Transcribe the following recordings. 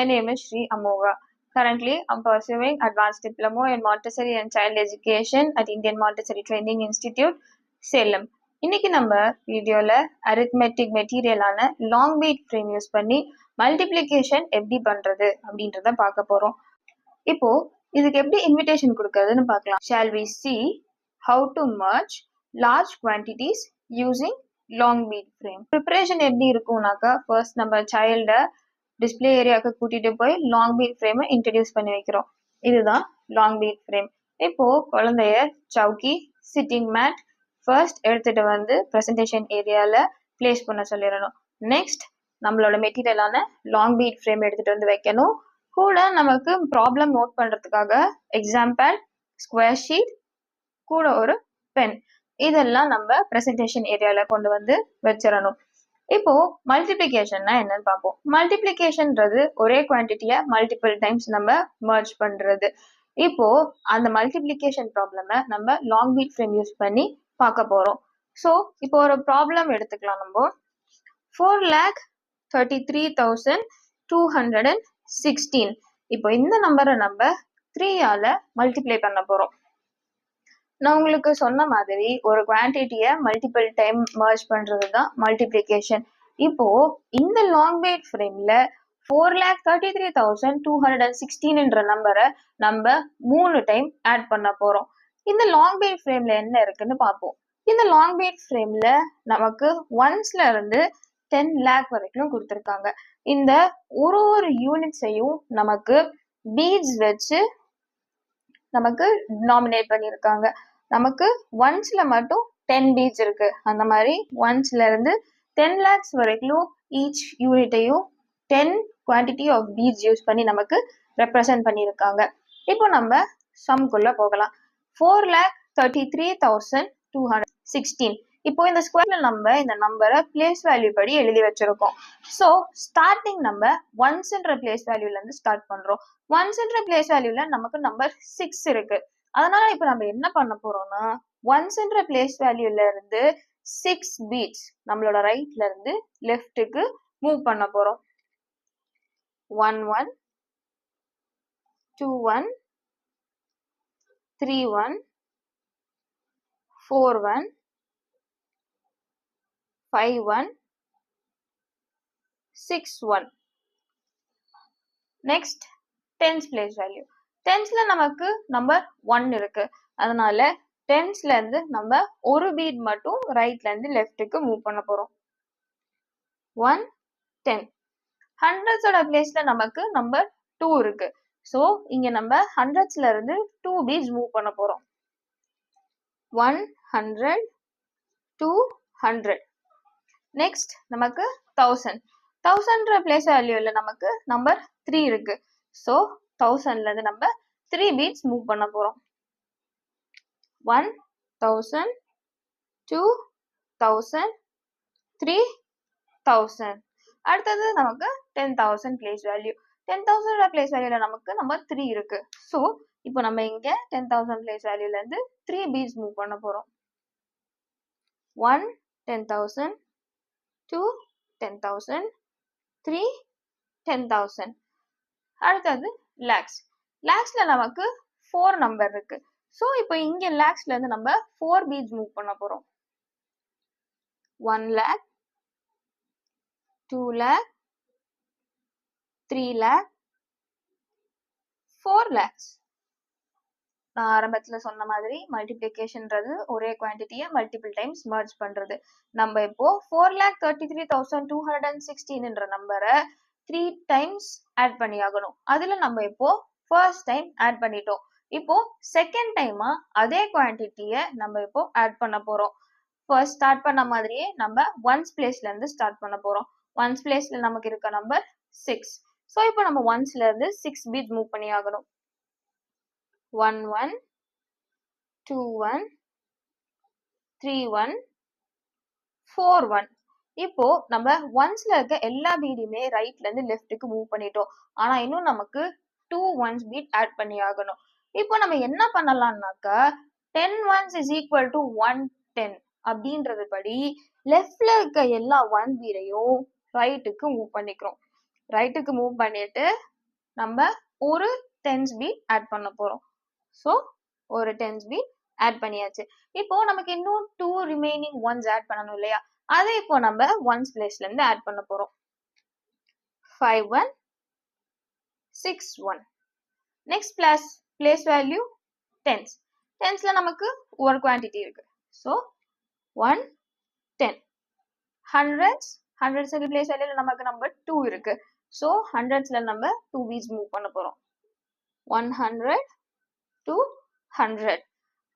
name is Sri Amoga. Currently, I'm pursuing advanced diploma in Montessori and Child Education at Indian Montessori Training Institute, Salem. இன்னைக்கு நம்ம வீடியோல arithmetic மெட்டீரியலான long bead frame use பண்ணி multiplication எப்படி பண்றது அப்படின்றத பார்க்க போறோம். இப்போ இதுக்கு எப்படி இன்விடேஷன் கொடுக்கறதுன்னு பார்க்கலாம். Shall we see how to merge large quantities using long bead frame? Preparation எப்படி இருக்கும்னாக்கா ஃபர்ஸ்ட் நம்ம சைல்ட டிஸ்பிளே ஏரியாவுக்கு கூட்டிட்டு போய் லாங் பீட் ஃப்ரேமை இன்ட்ரடியூஸ் பண்ணி வைக்கிறோம். இதுதான் லாங் பீட் ஃப்ரேம். இப்போ குழந்தைய சவுக்கி சிட்டிங் மேட் ஃபர்ஸ்ட் எடுத்துட்டு வந்து ப்ரெசன்டேஷன் ஏரியால பிளேஸ் பண்ண சொல்லிடணும். நெக்ஸ்ட் நம்மளோட மெட்டீரியலான லாங் பீட் ஃப்ரேம் எடுத்துட்டு வந்து வைக்கணும். கூட நமக்கு ப்ராப்ளம் நோட் பண்றதுக்காக எக்ஸாம் பேட், ஸ்கொயர் ஷீட், கூட ஒரு பென், இதெல்லாம் நம்ம ப்ரெசன்டேஷன் ஏரியால கொண்டு வந்து வச்சிடணும். இப்போ மல்டிப்ளிகேஷன்னா என்னன்னு பார்ப்போம். மல்டிப்ளிகேஷன்ன்றது ஒரே குவான்டிட்டியை மல்டிபிள் டைம்ஸ் நம்ம மர்ஜ் பண்றது. இப்போ அந்த மல்டிப்ளிகேஷன் ப்ராப்ளமை நம்ம லாங் பீட் ஃப்ரேம் யூஸ் பண்ணி பார்க்க போறோம். ஸோ இப்போ ஒரு ப்ராப்ளம் எடுத்துக்கலாம். நம்ம 4,33,216. இப்போ இந்த நம்பரை நம்ம 3ஆல மல்டிப்ளை பண்ண போறோம். நான் உங்களுக்கு சொன்ன மாதிரி ஒரு குவான்டிட்டியை மல்டிபிள் டைம் மர்ஜ் பண்றது தான் மல்டிப்ளிகேஷன். இப்போ இந்த லாங் பீட் ஃப்ரேம்ல 4,33,216 நம்பரை நம்ம 3 டைம் ஆட் பண்ண போறோம். இந்த லாங் பீட் ஃப்ரேம்ல என்ன இருக்குன்னு பார்ப்போம். இந்த லாங் பீட் ஃப்ரேம்ல நமக்கு 1ஸ்ல இருந்து 10 lakh வரைக்கும் கொடுத்துருக்காங்க. இந்த ஒரு யூனிட்ஸையும் நமக்கு பீட்ஸ் வச்சு நமக்கு டினாமினேட் பண்ணியிருக்காங்க. நமக்கு ஒன்ஸ்ல மட்டும் 10 பீட்ஸ் இருக்கு. அந்த மாதிரி ஒன்ஸ்ல இருந்து 10 lakhs வரைக்கும் ஈச் யூனிட்டையும் 10 குவான்டிட்டி ஆஃப் பீட்ஸ் யூஸ் பண்ணி நமக்கு ரெப்ரசன்ட் பண்ணியிருக்காங்க. இப்போ நம்ம சம்குள்ள போகலாம். 4,33,216. இப்போ இந்த ஸ்கொயர்ல நம்ம இந்த நம்பரை பிளேஸ் வேல்யூ படி எழுதி வச்சிருக்கோம். ஸோ ஸ்டார்டிங் நம்ம ஒன்ஸ்ன்ற பிளேஸ் வேல்யூல இருந்து ஸ்டார்ட் பண்றோம். ஒன்ஸ்ன்ற பிளேஸ் வேல்யூல நமக்கு நம்பர் 6 இருக்கு. அதனால இப்போ நம்ம என்ன பண்ண போறோம்னா ஒன்ஸ்ன்ற பிளேஸ் வேல்யூல இருந்து 6 பீட்ஸ் நம்மளோட ரைட்ல இருந்து லெஃப்ட்டுக்கு மூவ் பண்ண போறோம். 1 1 2 1 3 1 4 1 5 1 6 1. Next tens place value. டென்ஸ்ல நமக்கு நம்பர் 1 இருக்கு. அதனால டென்ஸ்ல இருந்து நம்ம ஒரு பீட் மட்டும் ரைட்ல இருந்து லெஃப்ட்டுக்கு மூவ் பண்ண போறோம். 1 10. ஹண்ட்ரட்ஸோட பிளேஸ்ல நமக்கு நம்பர் 2 இருக்கு. ஸோ இங்க நம்ம ஹண்ட்ரட்ஸ்ல இருந்து 2 பீட்ஸ் மூவ் பண்ண போறோம். 100 200. நெக்ஸ்ட் நமக்கு 1000. 1000ன்ற பிளேஸ் வேல்யூல நமக்கு நம்பர் 3 இருக்கு. ஸோ 1000ல இருந்து நம்ம 3 பீட்ஸ் மூவ் பண்ண போறோம். 1000 2000 3000. அடுத்தது நமக்கு 10,000 பிளேஸ் வேல்யூ. 10,000 பிளேஸ் வேல்யூல நமக்கு நம்பர் 3 இருக்கு. ஸோ இப்போ நம்ம இங்க 10,000 பிளேஸ் வேல்யூல இருந்து 3 பீட்ஸ் மூவ் பண்ண போறோம். 1 10,000 2 10,000 3 10,000. அடுத்தது லேக்ஸ். லேக்ஸ்ல நமக்கு 4 நம்பர் இருக்கு. ஸோ இப்போ இங்க லேக்ஸ்ல இருந்து நம்ம 4 பீட்ஸ் மூவ் பண்ண போறோம். 1 lakh 2 lakh 3 lakh 4 lakhs. நான் ஆரம்பத்துல சொன்ன மாதிரி மல்டிப்ளிகேஷன்ன்றது ஒரே குவான்டிட்டியை மல்டிபிள் டைம்ஸ் மர்ஜ் பண்றது. நம்ம இப்போ 4,33,216ன்ற நம்பரை 3 டைம்ஸ் ஆட் பண்ணி ஆகணும். அதுல நம்ம இப்போ ஃபர்ஸ்ட் டைம் ஆட் பண்ணிட்டோம். இப்போ செகண்ட் டைமா அதே குவான்டிட்டியை நம்ம இப்போ ஆட் பண்ண போறோம். ஃபர்ஸ்ட் ஸ்டார்ட் பண்ண மாதிரியே நம்ம ஒன்ஸ் பிளேஸ்ல இருந்து ஸ்டார்ட் பண்ண போறோம். ஒன்ஸ் பிளேஸ்ல நமக்கு இருக்க நம்பர் 6. ஸோ இப்போ நம்ம ஒன்ஸ்ல இருந்து 6 பீட்ஸ் மூவ் பண்ணி ஆகணும். 1 1 2 1 3 1 4 1. இப்போ நம்ம ஒன்ஸ்ல இருக்க எல்லா பீடையுமே ரைட்ல இருந்து லெஃப்ட்டுக்கு மூவ் பண்ணிட்டோம். ஆனா இன்னும் நமக்கு 2 ஒன்ஸ் பீட் ஆட் பண்ணி ஆகணும். இப்போ நம்ம என்ன பண்ணலாம்னாக்கா 10 ones is equal to 110 அப்படின்றது படி லெஃப்ட்ல இருக்க எல்லா 1 பீடையும் ரைட்டுக்கு மூவ் பண்ணிக்கிறோம். ரைட்டுக்கு மூவ் பண்ணிட்டு நம்ம ஒரு டென்ஸ் பீட் ஆட் பண்ண போறோம். ஸோ ஒரு டென்ஸ் பீட் ஆட் பண்ணியாச்சு. இப்போ நமக்கு இன்னும் 2 ரிமைனிங் ஒன்ஸ் ஆட் பண்ணணும் இல்லையா? அதை இப்போ நம்ம ஒன்ஸ் பிளேஸ்ல இருந்து ஆட் பண்ண போறோம். 5 1 6 1. Next place value tens. டென்ஸ்ல நமக்கு ஒரு குவான்டிட்டி இருக்கு. ஸோ 1 10. ஹண்ட்ரட்ஸ் பிளேஸ் வேல்யூல நமக்கு நம்பர் 2 இருக்கு. ஸோ ஹண்ட்ரட்ஸ்ல நம்ம 2 பீட்ஸ் மூவ் பண்ண போறோம். 100 to 100.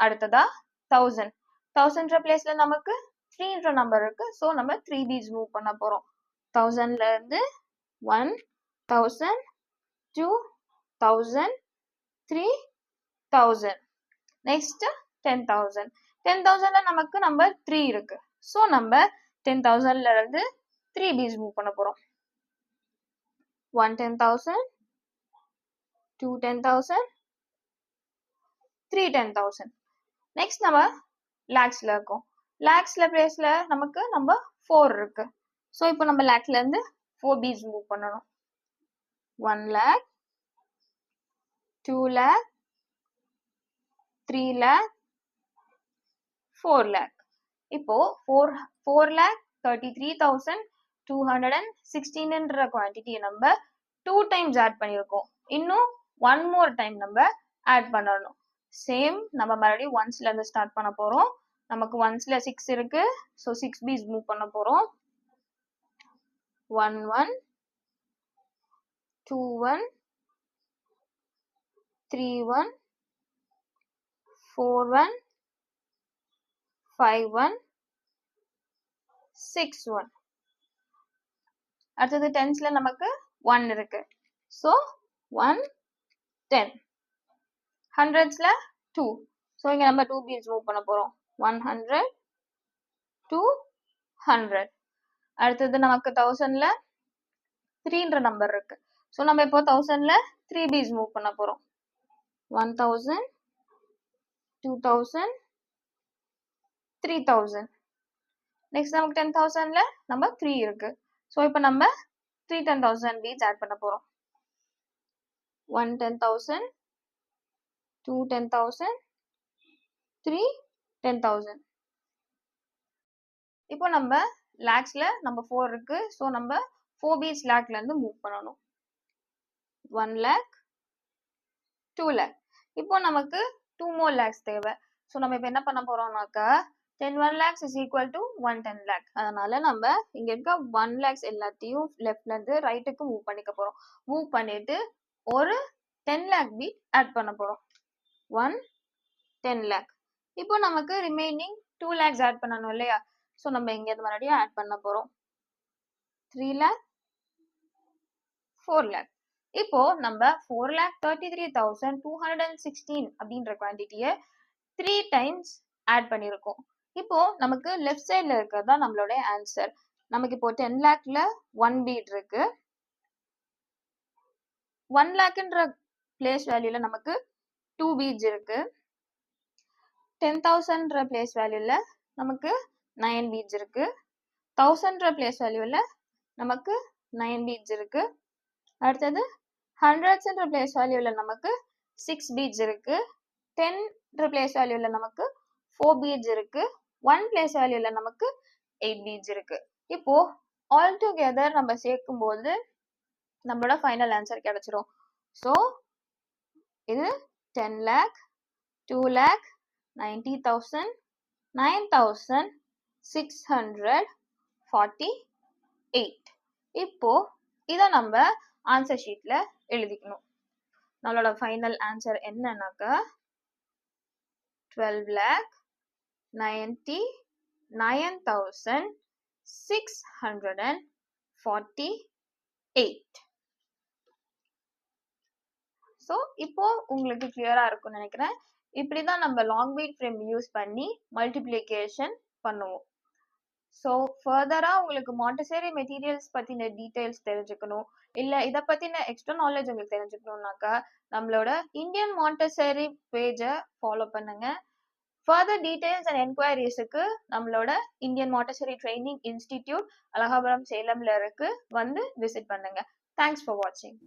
அடுத்ததா 1000. 1000 பிளேஸ்ல நமக்கு 3 நம்பர் இருக்கு. ஸோ நம்ம 3 பீட்ஸ் மூவ் பண்ண போறோம். 1000ல இருந்து 1000 2000 3000. நெக்ஸ்ட் 10,000. 10,000ல நமக்கு நம்பர் 3 இருக்கு. ஸோ நம்ம 10,000ல இருந்து 3 பீட்ஸ் மூவ் பண்ண போறோம். 1 10,000 2 10,000 3 10,000. நெக்ஸ்ட் நம்ம லேக்ஸ்ல இருக்கோம். லேக்ஸ்ல பிளேஸ்ல நமக்கு நம்பர் 4 இருக்கு. ஸோ இப்போ நம்ம லேக்ஸ்ல இருந்து 4 பீட்ஸ் மூவ் பண்ணணும். 1 lakh 2 lakh 3 lakh 4 lakh. இப்போ 4 lakh 33,216ன்ற குவான்டிட்டியை நம்ம 2 டைம்ஸ் ஆட் பண்ணியிருக்கோம். இன்னும் 1 more டைம் நம்ம ஆட் பண்ணணும். சேம் நம்ம மறுபடியும் ஒன்ஸ்ல இருந்து ஸ்டார்ட் பண்ண போறோம். நமக்கு ஒன்ஸ்ல 6 இருக்கு. ஸோ 6 பீட்ஸ் மூவ் பண்ண போறோம். 1 1 2 1 3 1 4 1 5 1 6 1. அடுத்தது டென்ஸ்ல நமக்கு 1 இருக்கு. ஸோ 1 10. ஹண்ட்ரட்ஸ்ல 2. ஸோ இங்க நம்ம 2 பீட்ஸ் மூவ் பண்ண போறோம். 100 200. அடுத்தது நமக்கு 1000ல 3ன்ற நம்பர் இருக்கு. ஸோ நம்ம இப்போ 1000ல 3 பீட்ஸ் மூவ் பண்ண போறோம். 1000 2000 3000. நெக்ஸ்ட் நமக்கு 10,000ல நம்ம 3 இருக்கு. ஸோ இப்போ நம்ம 3 10,000 பீட்ஸ் ஆட் பண்ண போறோம். 1 10,000 2 10,000 3 10,000. இப்போ நம்ம லேக்ஸ்ல நம்பர் 4 இருக்கு. ஸோ நம்ம 4 பீட்ஸ் லேக்ல இருந்து மூவ் பண்ணணும். 1 lakh 2 lakh. இப்போ நமக்கு 2 more lakhs தேவை. ஸோ நம்ம இப்போ என்ன பண்ண போறோம்னாக்கா 10 1 lakhs is equal to 110 lakh. அதனால நம்ம இங்க இருக்க 1 lakhs எல்லாத்தையும் லெஃப்ட்ல இருந்து ரைட்டுக்கு மூவ் பண்ணிக்க போறோம். மூவ் பண்ணிட்டு ஒரு 10 lakh பீட் ஆட் பண்ண போறோம். 1 10 lakh. இப்போ நமக்கு ரிமைனிங் 2 lakhs ஆட் பண்ணணும் இல்லையா? ஸோ நம்ம இங்க இருந்து மறுபடியும் ஆட் பண்ண போறோம். 3 lakh 4 lakh. இப்போ நம்ம 4,33,216 அப்படின்ற குவான்டிட்டியை 3 டைம்ஸ் ஆட் பண்ணியிருக்கோம். இப்போ நமக்கு லெஃப்ட் சைட்ல இருக்கிறது தான் நம்மளோட ஆன்சர். நமக்கு இப்போ 10 lakhல 1 பீட் இருக்கு. 1 lakhன்ற பிளேஸ் வேல்யூல நமக்கு 2 பீட்ஸ் இருக்கு. 10,000ன்ற பிளேஸ் வேல்யூல நமக்கு 9 பீட்ஸ் இருக்கு. 1000ன்ற பிளேஸ் வேல்யூல நமக்கு 9 பீட்ஸ் இருக்கு. அடுத்தது ஹண்ட்ரட்ஸ்ன்ற பிளேஸ் வேல்யூல நமக்கு 6 பீட்ஸ் இருக்கு. 10ன்ற பிளேஸ் வேல்யூல நமக்கு 4 பீட்ஸ் இருக்கு. 1 பிளேஸ் வேல்யூல நமக்கு 8 பீட்ஸ் இருக்கு. இப்போ ஆல் டுகெதர் நம்ம சேர்க்கும் போது நம்மளோட ஃபைனல் ஆன்சர் கிடைச்சிரும். ஸோ இது 10 lakh 2 lakh 90,000 9,648. இப்போ இதை நம்ம ஆன்சர் ஷீட்ல எழுதிக்கணும். நம்மளோட ஃபைனல் ஆன்சர் என்னன்னாக்கா 12 lakh 99,648. ஸோ இப்போ உங்களுக்கு கிளியரா இருக்கும்னு நினைக்கிறேன். இப்படிதான் நம்ம லாங் பீட் ஃப்ரேம் யூஸ் பண்ணி மல்டிப்ளிகேஷன் பண்ணுவோம். ஸோ ஃபர்தரா உங்களுக்கு மாண்டசரி மெட்டீரியல்ஸ் பத்தின டீடைல்ஸ் தெரிஞ்சுக்கணும், இல்ல இதை பத்தின எக்ஸ்ட்ரா நாலேஜ் உங்களுக்கு தெரிஞ்சுக்கணும்னாக்கா நம்மளோட இந்தியன் மாண்டசரி பேஜை ஃபாலோ பண்ணுங்க. ஃபர்தர் டீடைல்ஸ் அண்ட் என்கொயரிஸுக்கு நம்மளோட Indian Montessori training institute Alagapuram சேலம்ல இருக்கு, வந்து விசிட் பண்ணுங்க. தேங்க்ஸ் ஃபார் வாட்சிங்.